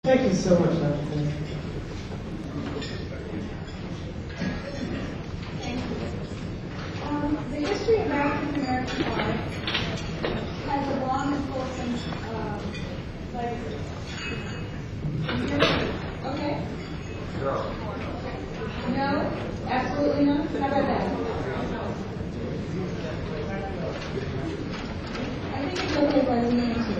Thank you so much, Dr. Finley. The history of African American art has a long and fulsome legacy. Okay? No? Absolutely no? How about that? I think it's okay if I lean into it.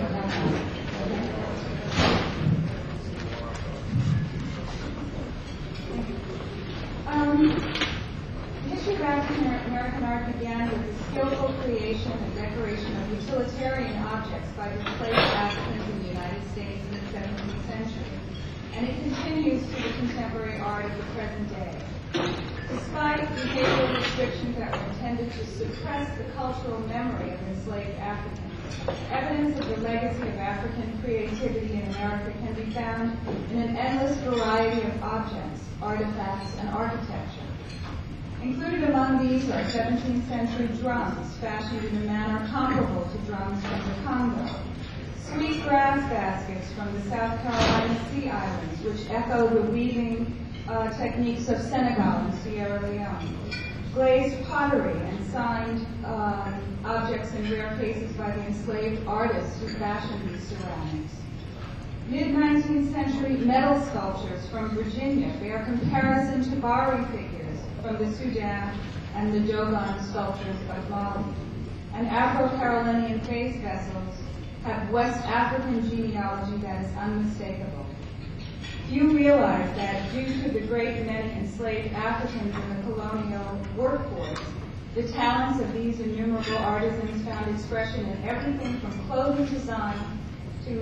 The history of African American art began with the skillful creation and decoration of utilitarian objects by displaced Africans in the United States in the 17th century, and it continues to the contemporary art of the present day. Despite behavioral restrictions that were intended to suppress the cultural memory of enslaved Africans, evidence of the legacy of African creativity in America can be found in an endless variety of objects, artifacts, and architecture. Included among these are 17th century drums fashioned in a manner comparable to drums from the Congo, sweet grass baskets from the South Carolina Sea Islands, which echo the weaving techniques of Senegal and Sierra Leone, glazed pottery and signed objects in rare cases by the enslaved artists who fashioned these ceramics. Mid-19th century metal sculptures from Virginia bear comparison to Bari figures from the Sudan and the Dogon sculptures of Mali. And Afro-Carolinian vase vessels have West African genealogy that is unmistakable. Few realize that due to the great many enslaved Africans in the colonial workforce, the talents of these innumerable artisans found expression in everything from clothing design to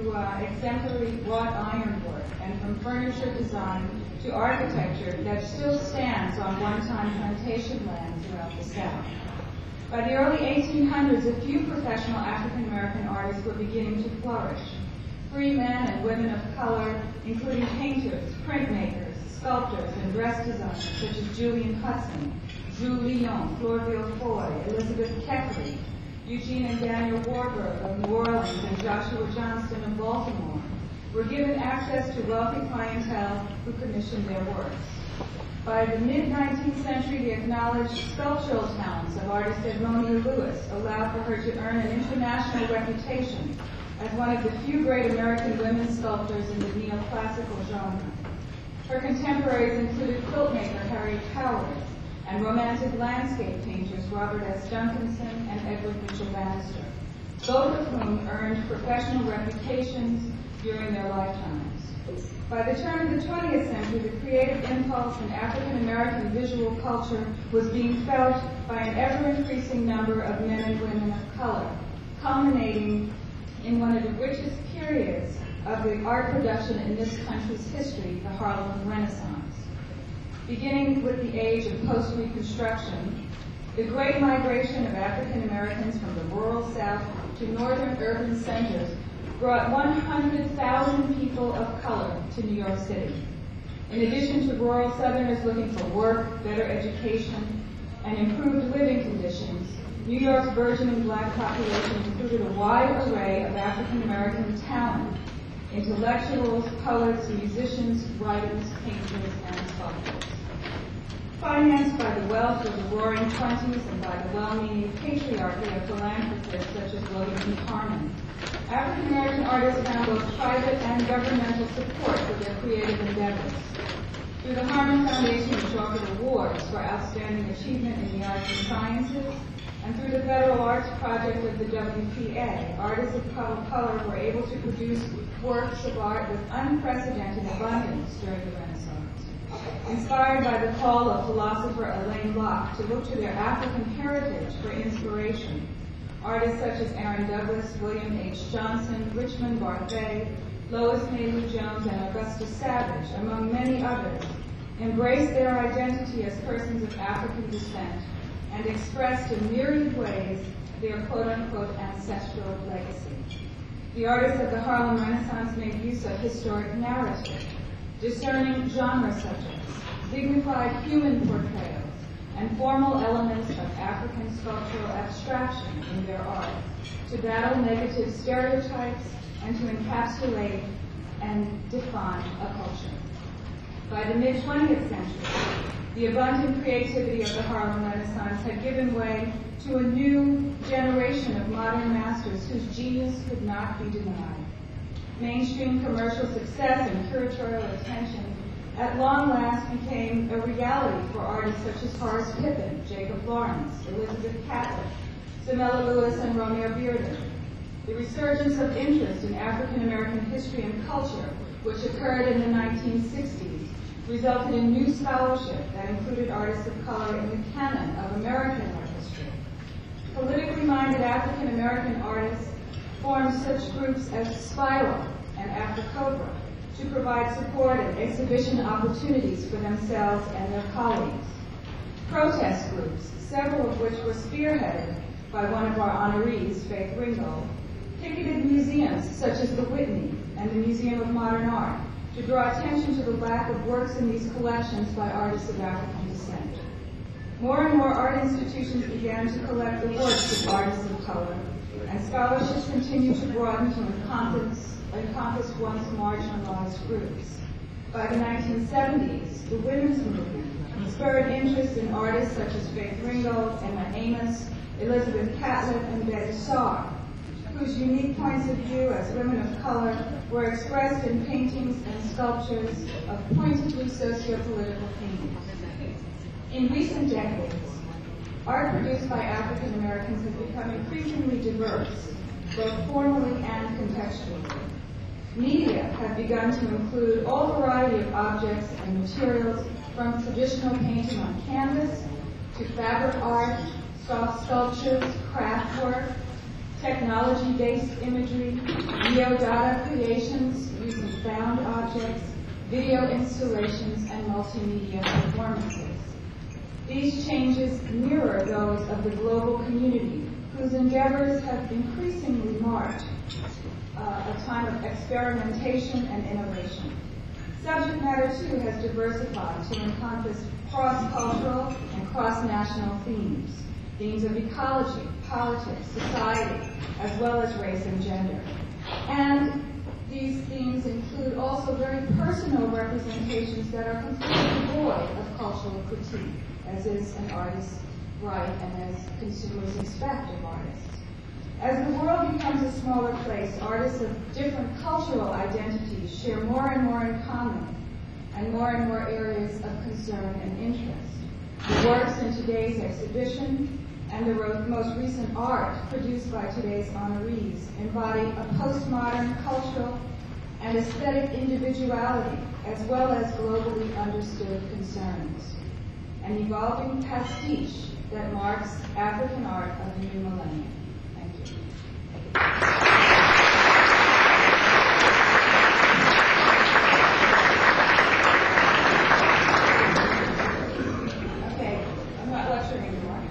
exemplary wrought ironwork, and from furniture design to architecture that still stands on one-time plantation land throughout the South. By the early 1800s, a few professional African-American artists were beginning to flourish. Free men and women of color, including painters, printmakers, sculptors, and dress designers such as Julian Hudson, Drew Lyon, Florville Foy, Elizabeth Keckley, Eugene and Daniel Warburg of New Orleans, and Joshua Johnston of Baltimore, were given access to wealthy clientele who commissioned their works. By the mid-19th century, the acknowledged sculptural talents of artist Edmonia Lewis allowed for her to earn an international reputation as one of the few great American women sculptors in the neoclassical genre. Her contemporaries included quiltmaker Harriet Howard and romantic landscape painters Robert S. Duncanson and Edward Mitchell Bannister, both of whom earned professional reputations during their lifetimes. By the turn of the 20th century, the creative impulse in African-American visual culture was being felt by an ever-increasing number of men and women of color, culminating in one of the richest periods of the art production in this country's history, the Harlem Renaissance. Beginning with the age of post-Reconstruction, the great migration of African Americans from the rural South to northern urban centers brought 100,000 people of color to New York City. In addition to rural Southerners looking for work, better education, and improved living conditions, New York's burgeoning black population included a wide array of African American talent: intellectuals, poets, musicians, writers, painters, and sculptors. Financed by the wealth of the Roaring Twenties and by the well-meaning patriarchy of philanthropists such as Logan P. Harmon, African American artists found both private and governmental support for their creative endeavors. Through the Harmon Foundation, which offered awards for outstanding achievement in the arts and sciences, and through the Federal Arts Project of the WPA, artists of color were able to produce works of art with unprecedented abundance during the Renaissance. Inspired by the call of philosopher Alain Locke to look to their African heritage for inspiration, artists such as Aaron Douglas, William H. Johnson, Richmond Barthé, Lois Mailou Jones, and Augusta Savage, among many others, embraced their identity as persons of African descent and expressed in myriad ways their quote-unquote ancestral legacy. The artists of the Harlem Renaissance made use of historic narrative, discerning genre subjects, dignified human portrayals, and formal elements of African sculptural abstraction in their art, to battle negative stereotypes and to encapsulate and define a culture. By the mid-20th century, the abundant creativity of the Harlem Renaissance had given way to a new generation of modern masters whose genius could not be denied. Mainstream commercial success and curatorial attention at long last became a reality for artists such as Horace Pippin, Jacob Lawrence, Elizabeth Catlett, Samela Lewis, and Romeo Bearden. The resurgence of interest in African American history and culture, which occurred in the 1960s, resulted in new scholarship that included artists of color in the canon of American art history. Politically minded African American artists formed such groups as Spiral and Afro-Cobra to provide support and exhibition opportunities for themselves and their colleagues. Protest groups, several of which were spearheaded by one of our honorees, Faith Ringgold, picketed museums such as the Whitney and the Museum of Modern Art to draw attention to the lack of works in these collections by artists of African descent. More and more art institutions began to collect the works of artists of color, and scholarships continued to broaden to encompass once marginalized groups. By the 1970s, the women's movement spurred interest in artists such as Faith Ringgold, Emma Amos, Elizabeth Catlett, and Betty Saar, whose unique points of view as women of color were expressed in paintings and sculptures of pointedly socio-political themes. In recent decades, art produced by African Americans has become increasingly diverse, both formally and contextually. Media have begun to include all variety of objects and materials, from traditional painting on canvas to fabric art, soft sculptures, craft work, technology-based imagery, neo-dada creations using found objects, video installations, and multimedia performances. These changes mirror those of the global community, whose endeavors have increasingly marked a time of experimentation and innovation. Subject matter, too, has diversified to encompass cross-cultural and cross-national themes, themes of ecology, politics, society, as well as race and gender. And these themes include also very personal representations that are completely void of cultural critique, as is an artist's right and as consumers expect of artists. As the world becomes a smaller place, artists of different cultural identities share more and more in common and more areas of concern and interest. The works in today's exhibition and the most recent art produced by today's honorees embody a postmodern cultural and aesthetic individuality, as well as globally understood concerns. An evolving pastiche that marks African art of the new millennium. Thank you. Okay, I'm not lecturing anymore.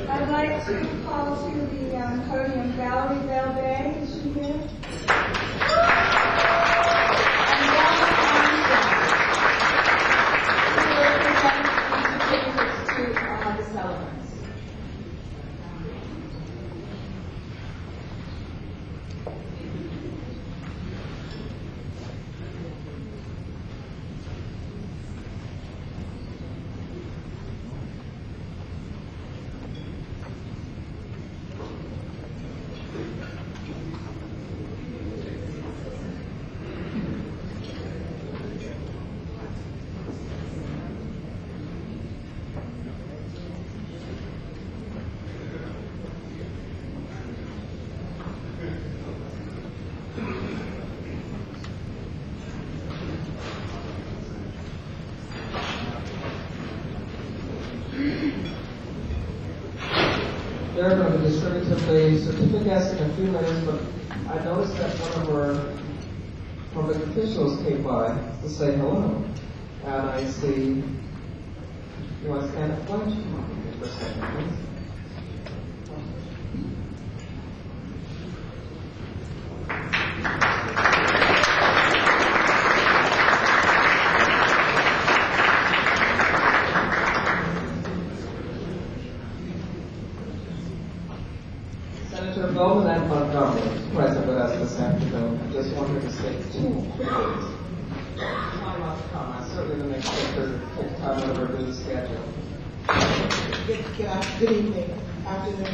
I'd like to call to the podium Valerie Belbay. Is she here? They're going to distribute the certificates in a few minutes, but I noticed that one of our public officials came by to say hello. And I see, you want to stand up, why don't you come up here for a second, please? Senator Bowman and Montgomery, present with us this afternoon. I just want to take time out of our busy schedule. Good evening, afternoon.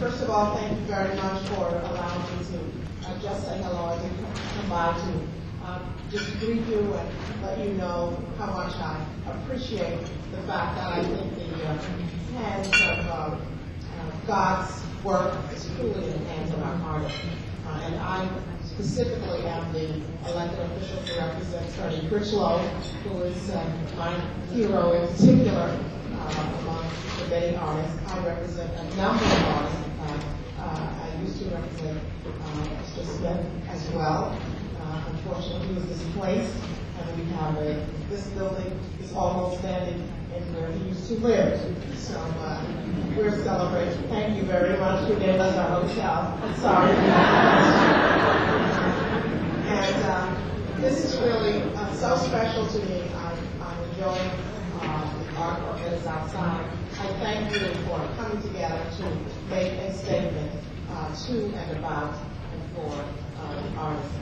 First of all, thank you very much for allowing me to just say hello. I didn't come by to just greet you and let you know how much I appreciate the fact that I think the hands of God's work is truly in the hands of our artists. And I specifically am the elected official to represent Freddie Critchlow, who is my hero in particular among the many artists. I represent a number of artists. In fact, I used to represent Mr. Smith as well. Unfortunately, he was displaced, and we have this building is almost standing in where he used to live. So we're celebrating. Thank you very much. You gave us our hotel. I'm sorry. And this is really so special to me. I'm enjoying the artwork that is outside. I thank you for coming together to make a statement to and about and for the artists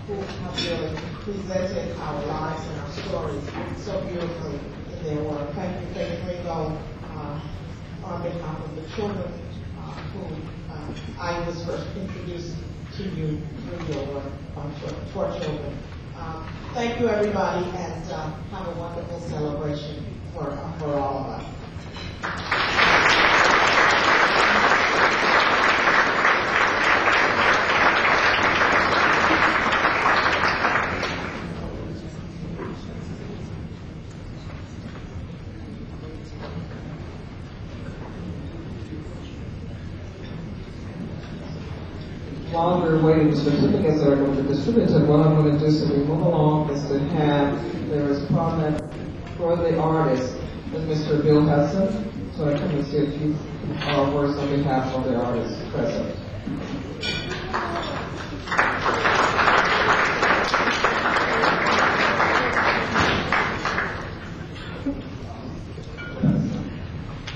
who have really presented our lives and our stories so beautifully in their work. Thank you, Ringgold, on behalf of the children who I was first introduced to you through your work for children. Thank you, everybody, and have a wonderful celebration for all of us. While we're waiting for certificates that are going to be distributed, what I'm going to do so we move along is to have, there is comment for the artist with Mr. Bill Hudson. So I come and say a few words on behalf of the artists present.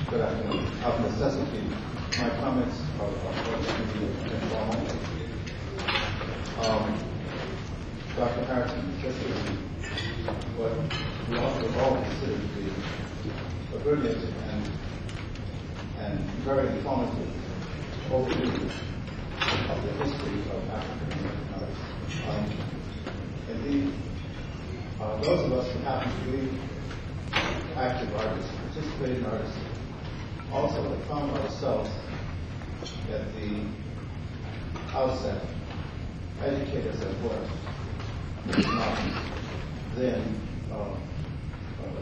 Good afternoon. Of necessity, my comments are going to be informal. Dr. Harrison suggested what we all consider to be a brilliant and very informative overview of the history of African American artists. Indeed, those of us who happen to be active artists, participating artists, also have found ourselves at the outset educators at work. Then,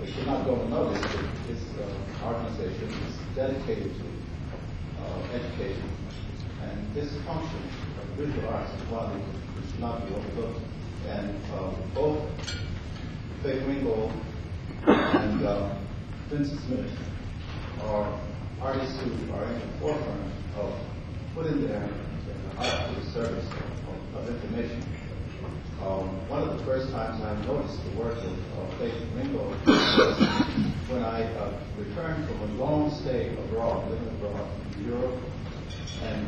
it should not go unnoticed that this organization is dedicated to education, and this function of visual arts is one that should not be overlooked. And both Ringgold and Vincent Smith are artists who are in the forefront of putting their art to the service of information. One of the first times I noticed the work of Ringgold was when I returned from a long stay abroad, living abroad in Europe, and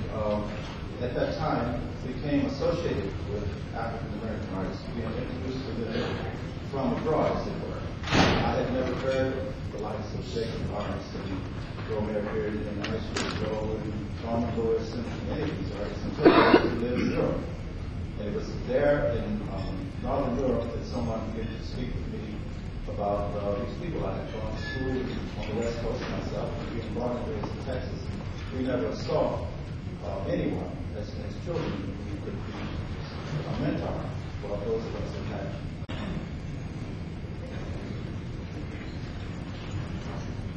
at that time became associated with African American artists, being introduced to them from abroad, as it were. I had never heard of the likes of Jacob Lawrence and Romeo Beard and Ernest Joe and Norman Lewis and many of these artists until I lived in Europe. And it was there in Northern Europe that someone began to speak with me about these people. I had gone to school on the West Coast myself, being born and raised in Texas. We never saw anyone as children who could be a mentor for those of us who had.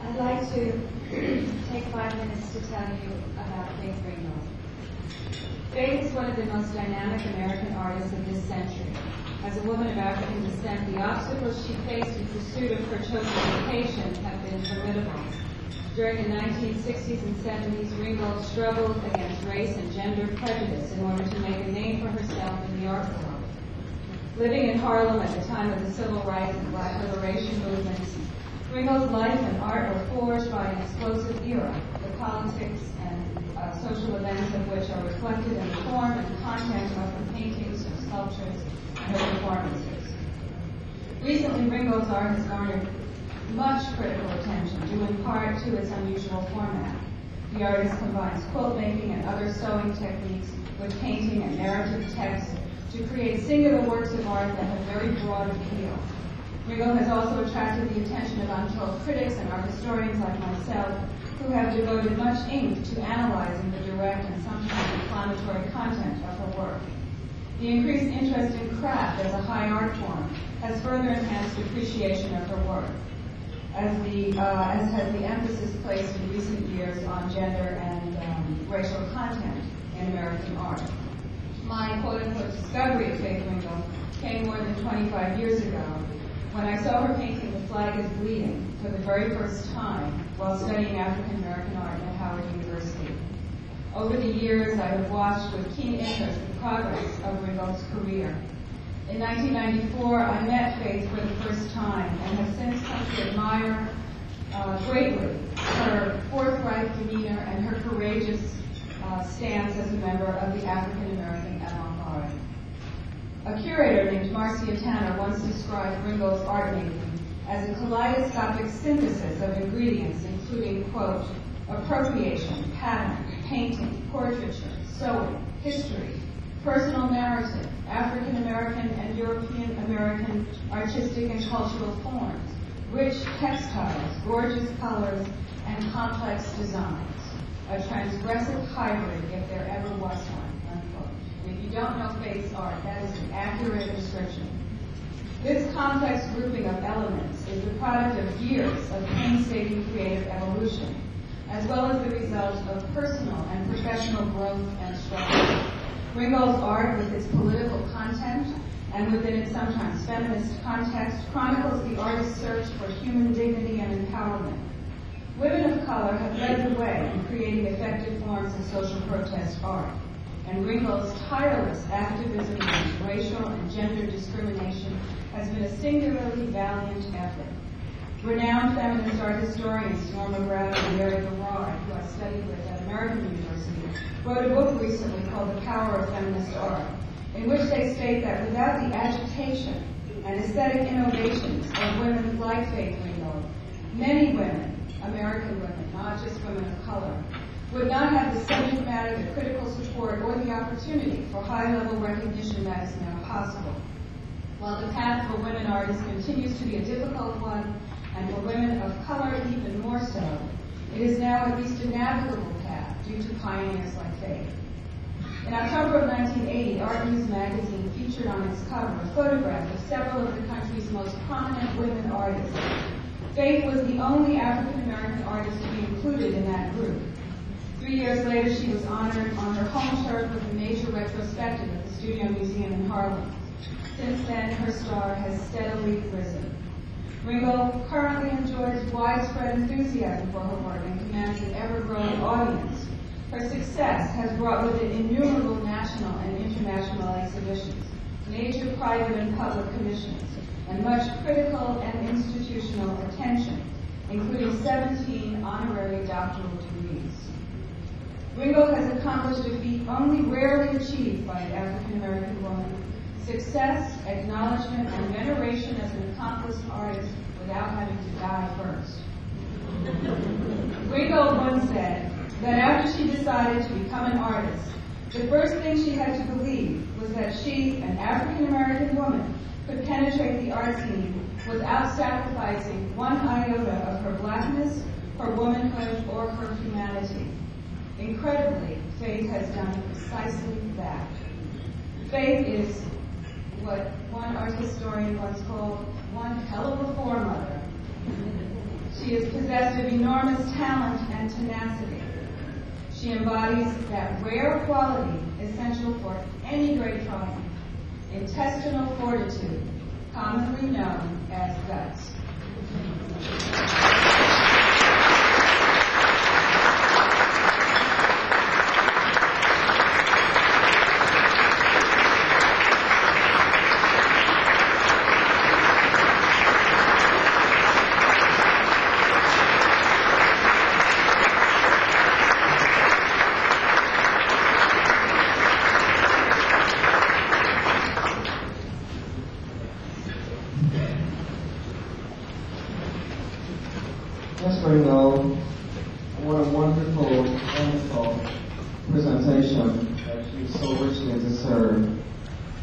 I'd like to take 5 minutes to tell you about Faith Ringgold. Faith is one of the most dynamic American artists of this century. As a woman of African descent, the obstacles she faced in pursuit of her chosen vocation have been formidable. During the 1960s and 70s, Ringgold struggled against race and gender prejudice in order to make a name for herself in the art world. Living in Harlem at the time of the civil rights and black liberation movements, Ringgold's life and art were forged by an explosive era, the politics and social events of which are reflected in the form and content of her paintings, her sculptures, and her performances. Recently, Ringgold's art has garnered much critical attention, due in part to its unusual format. The artist combines quilt making and other sewing techniques with painting and narrative text to create singular works of art that have very broad appeal. Ringgold has also attracted the attention of untold critics and art historians like myself, who have devoted much ink to analyzing the direct and sometimes inflammatory content of her work. The increased interest in craft as a high art form has further enhanced appreciation of her work, as has the emphasis placed in recent years on gender and racial content in American art. My quote-unquote discovery of Faith Ringgold came more than 25 years ago, when I saw her painting The Flag is Bleeding for the very first time while studying African American art at Howard University. Over the years, I have watched with keen interest the progress of Ringgold's career. In 1994, I met Faith for the first time and have since come to admire greatly her forthright demeanor and her courageous stance as a member of the African American avant-garde. A curator named Marcia Tanner once described Ringgold's art making as a kaleidoscopic synthesis of ingredients including, quote, appropriation, pattern, painting, portraiture, sewing, history, personal narrative, African American and European American artistic and cultural forms, rich textiles, gorgeous colors, and complex designs. A transgressive hybrid, if there ever was one, unquote. And if you don't know Faith's art, that is an accurate description. This complex grouping of elements is the product of years of painstaking creative evolution, as well as the result of personal and professional growth and struggle. Ringgold's art, with its political content and within its sometimes feminist context, chronicles the artist's search for human dignity and empowerment. Women of color have led the way in creating effective forms of social protest art, and Ringgold's tireless activism against racial and gender discrimination has been a singularly valiant effort. Renowned feminist art historians Norma Brown and Mary Garrard, who I studied with at American University, wrote a book recently called The Power of Feminist Art, in which they state that without the agitation and aesthetic innovations of women like Faith Ringgold, many women, American women, not just women of color, would not have the subject matter, the critical support, or the opportunity for high-level recognition that is now possible. While the path for women artists continues to be a difficult one, and for women of color even more so, it is now at least a navigable path due to pioneers like Faith. In October of 1980, Art News magazine featured on its cover a photograph of several of the country's most prominent women artists. Faith was the only African-American artist to be included in that group. 3 years later, she was honored on her home turf with a major retrospective at the Studio Museum in Harlem. Since then, her star has steadily risen. Ringgold currently enjoys widespread enthusiasm for her work and commands an ever-growing audience. Her success has brought with it innumerable national and international exhibitions, major private and public commissions, and much critical and institutional attention, including 17 honorary doctoral degrees. Ringgold has accomplished a feat only rarely achieved by an African-American woman: success, acknowledgement, and veneration as an accomplished artist without having to die first. Ringgold once said that after she decided to become an artist, the first thing she had to believe was that she, an African-American woman, could penetrate the art scene without sacrificing one iota of her blackness, her womanhood, or her humanity. Incredibly, Faith has done precisely that. Faith is what one art historian once called one hell of a foremother. She is possessed of enormous talent and tenacity. She embodies that rare quality essential for any great triumph: intestinal fortitude, commonly known as guts. Ringgold. What a wonderful, wonderful presentation that you so richly deserve.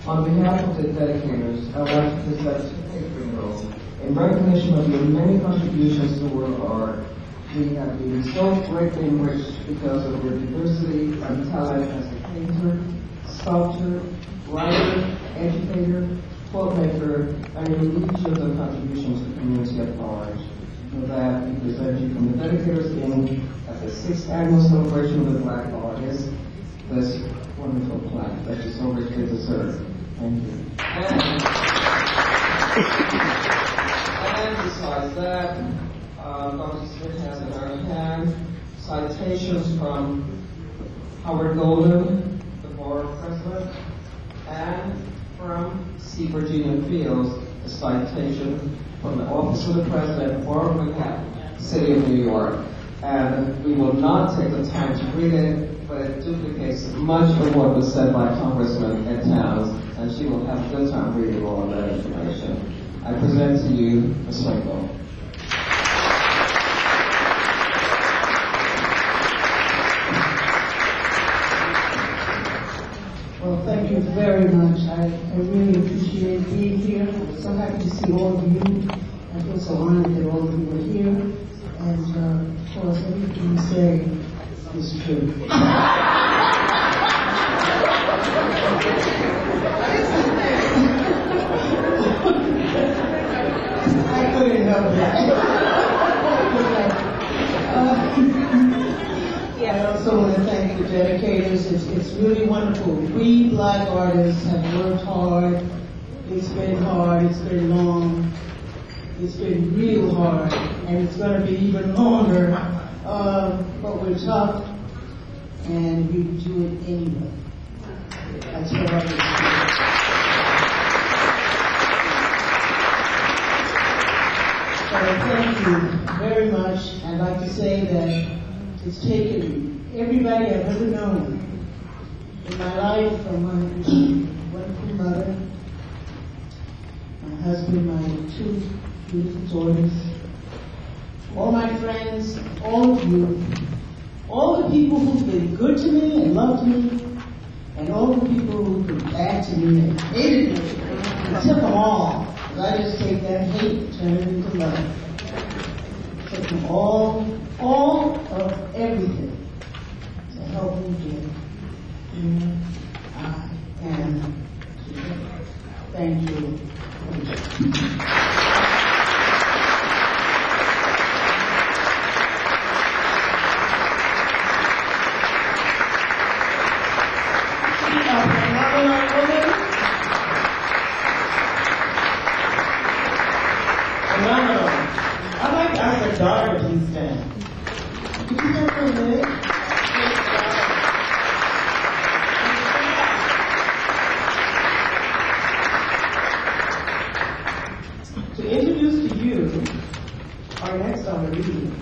On behalf of the Dedicators, I would like to present to Ringgold. In recognition of your many contributions to the world of art, we have been so greatly enriched because of your diversity and talent as a painter, sculptor, writer, educator, quote-maker, and your legions of contributions to the community at large. For that, we present you from the Dedicators Inc. at the 6th Annual Celebration of the Black Artists, this wonderful plaque that you so richly deserve. Thank you. And besides that, Dr. Smith has in her hand citations from Howard Golden, the board president, and from C. Virginia Fields, a citation from the Office of the President for Manhattan, City of New York. And we will not take the time to read it, but it duplicates much of what was said by Congressman Ed Towns, and she will have a good time reading all of that information. I present to you Ms. Ringgold. Well, thank you very much. I really appreciate being here. I'm so happy to see all of you. I feel so honored that all of you are here. And of course, everything you say is true. I couldn't help that. I also want to thank the Dedicators. It's really wonderful. We Black artists have worked hard. It's been hard. It's been long. It's been real hard. And it's going to be even longer. But we're tough. And we do it anyway. That's what I would say. So thank you very much. I'd like to say that it's taken everybody I've ever known in my life, from my wonderful mother, my husband, my 2 beautiful daughters, all my friends, all of you, all the people who've been good to me and loved me, and all the people who've been bad to me and hated me. I took them all. I just take that hate and turn it into love. Took them all of everything to help me get who I am today. Thank you. I'd like to ask a daughter, please stand. Could you stand for a minute? To introduce to you our next honoree,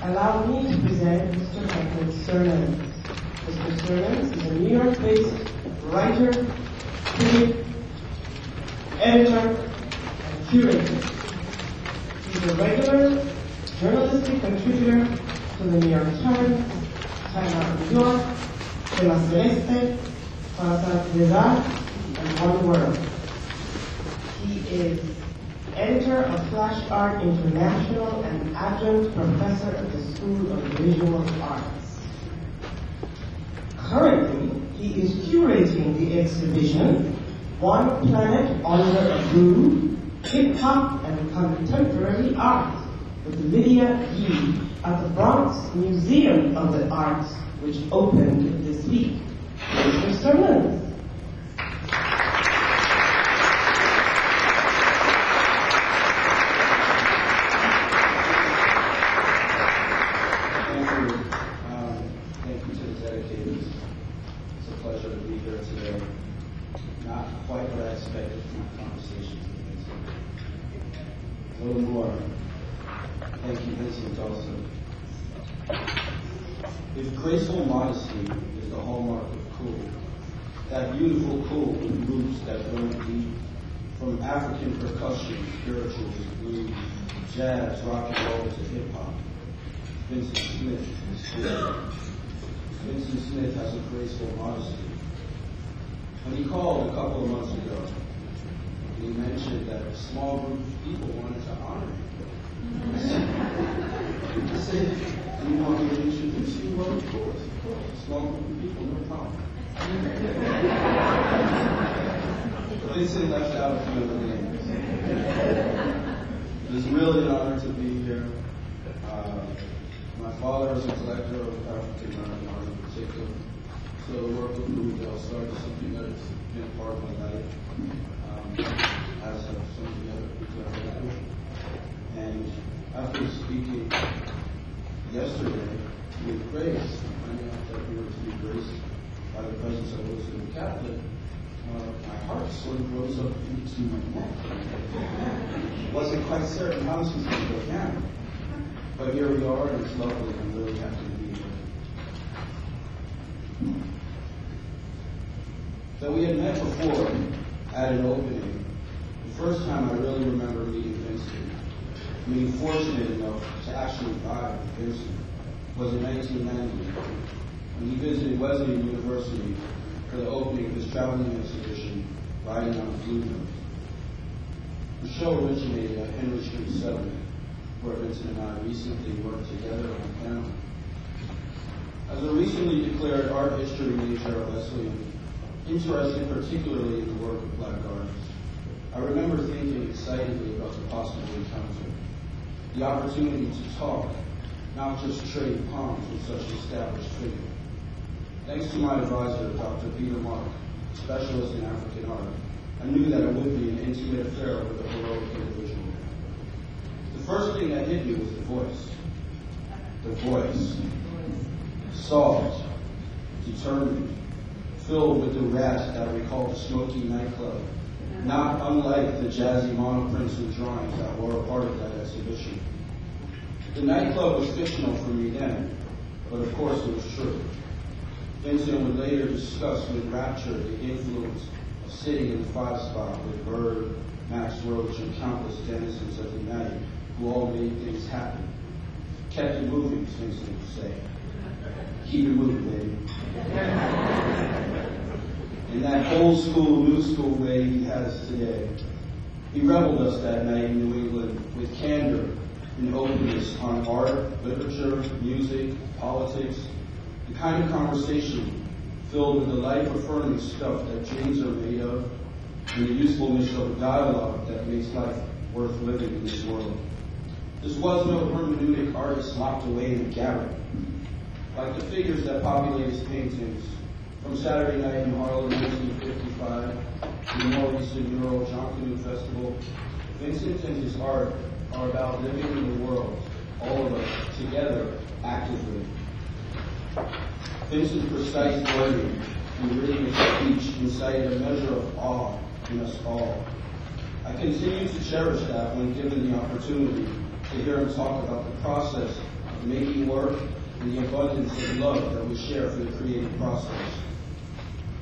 allow me to present Mr. Michael Sermons. Mr. Sermons is a New York-based writer, critic, editor, and curator. He's a regular journalistic contributor to the New York Times, Time Out New York, De La Celeste, Plaza de Art, and On the World. He is editor of Flash Art International and adjunct professor at the School of Visual Arts. Currently, he is curating the exhibition One Planet Under a Groove, Hip-Hop and Contemporary Art with Lydia Yee at the Bronx Museum of the Arts, which opened this week. Mr. Sermons. Thank you to the Dedicators. It's a pleasure to be here today. Not quite what I expected from my conversations with Vincent. A little more. Thank you, Vincent, also. If graceful modesty is the hallmark of cool, that beautiful cool with roots that run deep, from African percussion, spirituals, blues, jazz, rock and roll to hip hop. Vincent Smith is here. Vincent Smith has a graceful modesty. When he called a couple of months ago, he mentioned that a small group of people wanted to honor him. I said, do you want me to introduce you? Well, of course. A small group of people, no problem. Vincent left out a few of the names. It is really an honor to be here. My father is a collector of African American art in particular, so the work of Ringgold started something that has been a part of my life, as have some of the other people that I know. And after speaking yesterday with grace, finding out that we were to be graced by the presence of Elizabeth Catholic, my heart sort of rose up into my neck. Wasn't quite certain how this was going to go down. But here we are, and it's lovely. I'm really happy to be here. So we had met before at an opening. The first time I really remember meeting Vincent, being fortunate enough to actually vibe with Vincent, was in 1990 when he visited Wesleyan University for the opening of his traveling exhibition, Riding on the Blue Note. The show originated at Henry Street Settlement, where Vincent and I recently worked together on a panel. As a recently declared art history major at Wesleyan, interested particularly in the work of Black artists, I remember thinking excitedly about the possible encounter, the opportunity to talk, not just trade palms with such an established figure. Thanks to my advisor, Dr. Peter Mark, specialist in African art, I knew that it would be an intimate affair with a heroic individual. The first thing that hit me was the voice. The voice. Soft, determined, filled with the rat that recalled the smoky nightclub, not unlike the jazzy monoprints and drawings that were a part of that exhibition. The nightclub was fictional for me then, but of course it was true. Vincent would later discuss with rapture the influence of sitting in the 5 spot with Bird, Max Roach, and countless denizens of the night who all made things happen. Kept it moving, Vincent would say. Keep it moving, baby. In that old school, new school way he has today. He reveled us that night in New England with candor and openness on art, literature, music, politics, the kind of conversation filled with the life-affirming stuff that dreams are made of, and the usefulness of dialogue that makes life worth living in this world. This was no hermeneutic artist locked away in a garret. Like the figures that populate his paintings, from Saturday Night in Harlem 1955 to the Northeastern Mural John Canoe Festival, Vincent and his art are about living in the world, all of us, together, actively. Vincent's precise wording and rhythmic speech incited a measure of awe in us all. I continue to cherish that when given the opportunity to hear him talk about the process of making work and the abundance of love that we share for the creative process.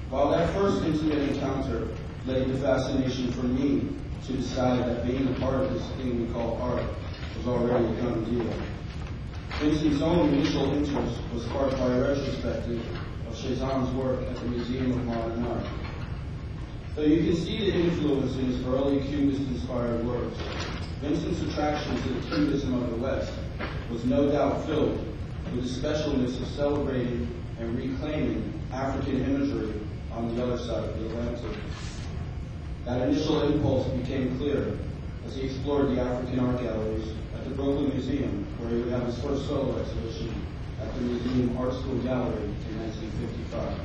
While that first intimate encounter laid the fascination for me to decide that being a part of this thing we call art was already a done deal. Vincent's own initial interest was sparked by a retrospective of Cézanne's work at the Museum of Modern Art. Though you can see the influence in his early Cubist-inspired works, Vincent's attraction to the Cubism of the West was no doubt filled with the specialness of celebrating and reclaiming African imagery on the other side of the Atlantic. That initial impulse became clear as he explored the African art galleries at the Brooklyn Museum, where he would have his first solo exhibition at the Museum Art School Gallery in 1955.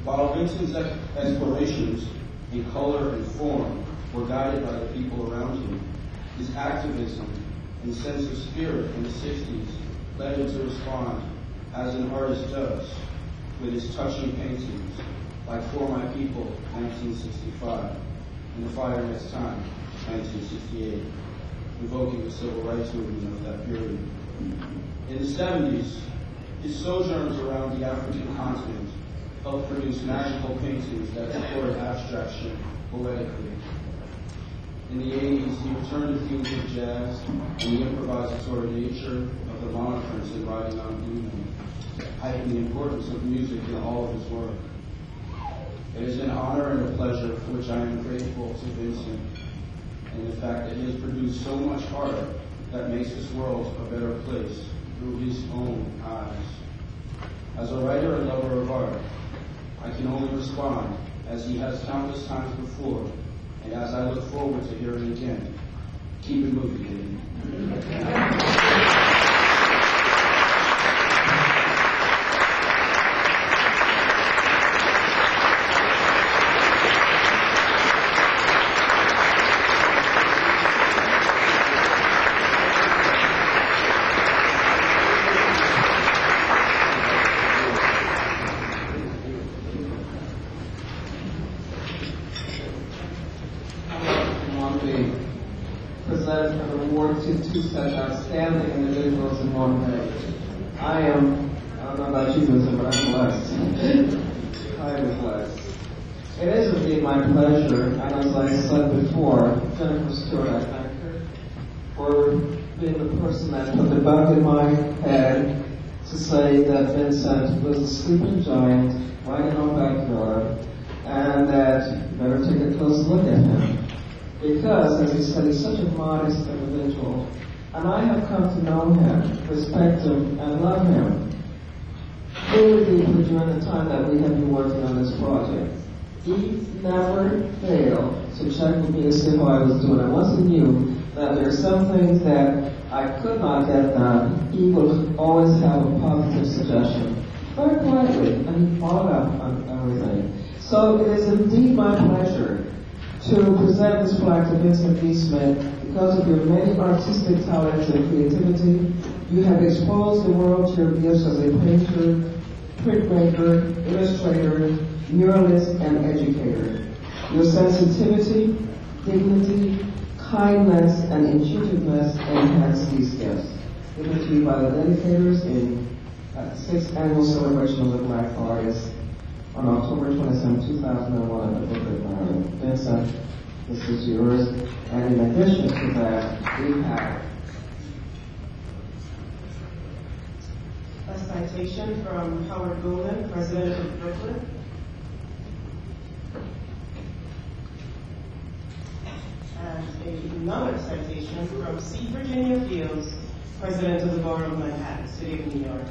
While Vincent's explorations in color and form were guided by the people around him, his activism and sense of spirit in the 60s led him to respond, as an artist does, with his touching paintings, like For My People, 1965, and The Fire Next Time, 1968, evoking the civil rights movement of that period. In the 70s, his sojourns around the African continent helped produce magical paintings that explored abstraction poetically, In the 80s, he returned to themes of jazz and the improvisatory nature of the monophonies in writing on Blue Note, heightening the importance of music in all of his work. It is an honor and a pleasure for which I am grateful to Vincent, and the fact that he has produced so much art that makes this world a better place through his own eyes. As a writer and lover of art, I can only respond, as he has countless times before, and as I look forward to hearing again. Keep it moving, baby. Present an award to two such outstanding individuals in one day. I don't know about you, Vincent, but I'm blessed. I'm blessed. It is indeed my pleasure, and as I said before, Jennifer Stewart, I thank her for being the person that put the bug in my head to say that Vincent was a sleeping giant right in our backyard, and that you better take a close look at him. Because, as he said, he's such a modest individual. And I have come to know him, respect him, and love him really deeply during the time that we have been working on this project. He never failed to check with me to see how I was doing. And once he knew that there are some things that I could not get done, he would always have a positive suggestion. Very quietly, and he followed up on everything. So it is indeed my pleasure to present this plaque to Vincent D. Smith. Because of your many artistic talents and creativity, you have exposed the world to your gifts as a painter, printmaker, illustrator, muralist, and educator. Your sensitivity, dignity, kindness, and intuitiveness enhance these gifts. Given to you by the Dedicators in 6th Annual Celebration of the Black Artist on October 27, 2001 at the Brooklyn Marriott. Vincent, this is yours. And in addition to that, we have a citation from Howard Golden, President of Brooklyn. And another citation from C. Virginia Fields, President of the Borough of Manhattan, City of New York.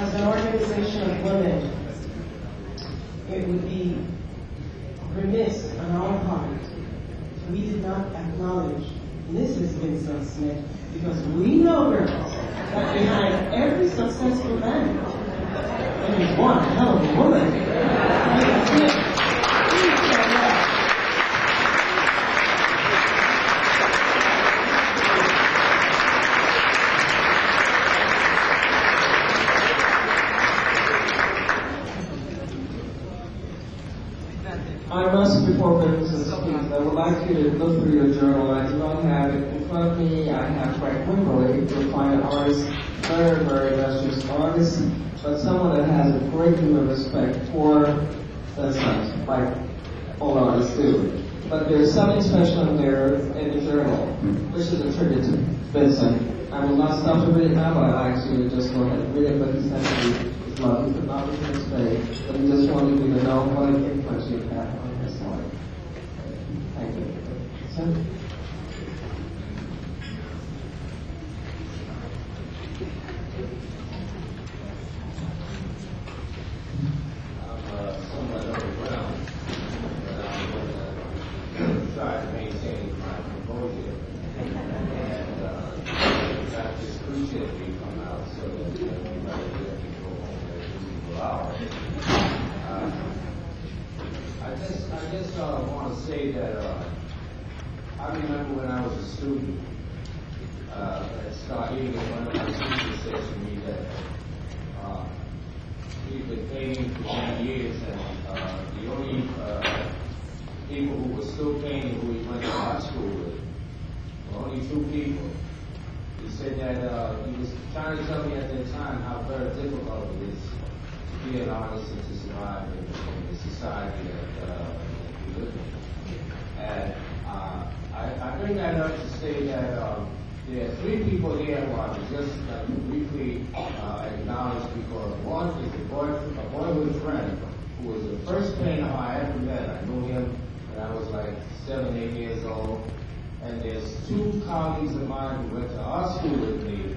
As an organization of women, it would be remiss on our part if we did not acknowledge Mrs. Vincent Smith, because we know, girls, that behind every successful man, there is one hell of a woman. Mrs. Smith, please stand up. I must, before Vincent speaks, I would like you to look through your journal. I do not have it in front of me. I have Frank Ringgold, a fine artist, very, very illustrious artist, but someone that has a great deal of respect for Vincent, like all artists do. But there's something special in there in the journal, which is a tribute to Vincent. I will not stop to read it now, but I'd like you to just go ahead and read it, but he sent me his love. He could not read it today, but he just wanted you to know what an influence you've had on his life. Thank you. Vincent? I'm somewhat overwhelmed, but I'm going to try to maintain my composure. so that everybody here can go home at a reasonable hour. I just want to say that I remember when I was a student at Stargate, one of my teachers said to me that we've been painting for 10 years, and the only people who were still painting who we went to art school with were only 2 people. He said that he was trying to tell me at that time how very difficult it is to be an artist and to survive in the society that we live in. And I bring that up to say that there are 3 people here who I would just briefly acknowledge, because one is a boyhood friend who was the first painter I ever met. I knew him when I was like 7, 8 years old. And there's 2 colleagues of mine who went to art school with me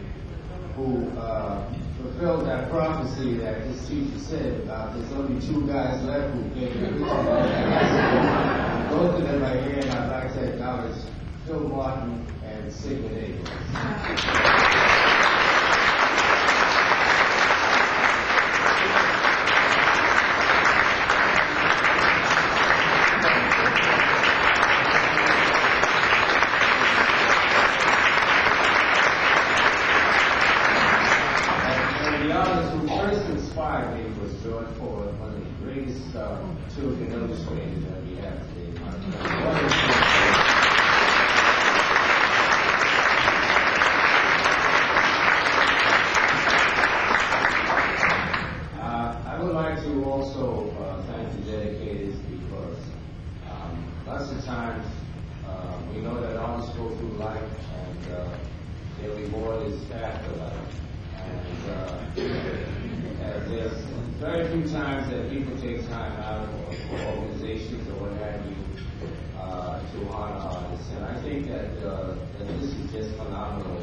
who fulfilled that prophecy that his teacher said about there's only 2 guys left who paint. Both of them are here, and I'd like to acknowledge Phil Martin and Sigmund Davis. Children illustrators that we have today. I would like to also thank the Dedicators, because lots of times we know that artists go through life and their reward is afterlife. And there's very few times that people take time out, or organizations or what have you, to honor artists. And I think that this is just phenomenal.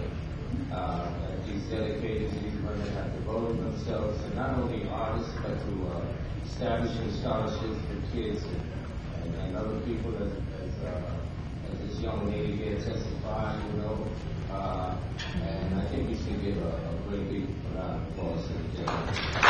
That these Dedicators, these women have devoted themselves to not only artists, but to establishing scholarships for kids and other people, as this young lady here testified, and I think we should give a great big round of applause to the Dedicators.